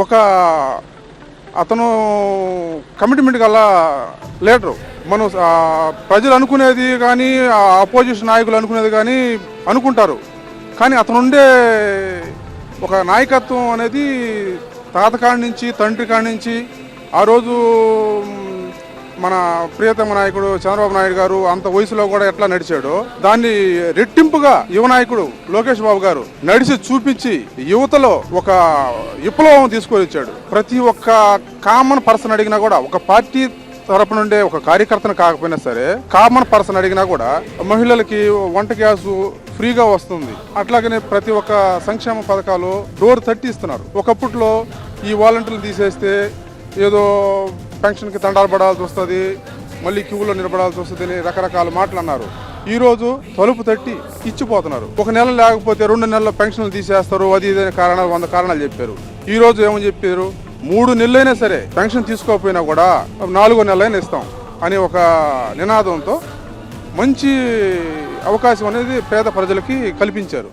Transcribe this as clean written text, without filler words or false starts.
ఒక అతను కమిట్మెంట్ గల లీడరు. మనం ప్రజలు అనుకునేది కానీ అపోజిషన్ నాయకులు అనుకునేది కానీ అనుకుంటారు, కానీ అతను ఉండే ఒక నాయకత్వం అనేది తాతకాడి నుంచి తండ్రి కాడి నుంచి ఆ రోజు మన ప్రియతమ నాయకుడు చంద్రబాబు నాయుడు గారు అంత వయసులో కూడా ఎట్లా నడిచాడో దాన్ని రెట్టింపుగా యువ నాయకుడు లోకేష్ బాబు గారు నడిచి చూపించి యువతలో ఒక విప్లవం తీసుకొని వచ్చాడు. ప్రతి ఒక్క కామన్ పర్సన్ అడిగినా కూడా, ఒక పార్టీ తరపు నుండే ఒక కార్యకర్తను కాకపోయినా సరే కామన్ పర్సన్ అడిగినా కూడా మహిళలకి వంట గ్యాసు ఫ్రీగా వస్తుంది. అట్లాగనే ప్రతి ఒక్క సంక్షేమ పథకాలు డోర్ తట్టి ఇస్తున్నారు. ఒకప్పట్లో ఈ వాలంటీర్లు తీసేస్తే ఏదో పెన్షన్కి తండాలు పడాల్సి వస్తుంది, మళ్ళీ క్యూలో నిలబడాల్సి వస్తుంది అని రకరకాల మాటలు అన్నారు. ఈరోజు తలుపు తట్టి ఇచ్చిపోతున్నారు. ఒక నెల లేకపోతే 2 నెలల పెన్షన్లు తీసేస్తారు, అది ఇదే కారణాలు 100 కారణాలు చెప్పారు. ఈరోజు ఏమని చెప్పారు, 3 నెలలైనా సరే పెన్షన్ తీసుకోకపోయినా కూడా 4వ నెలలైనా ఇస్తాం అనే ఒక నినాదంతో మంచి అవకాశం అనేది పేద ప్రజలకి కల్పించారు.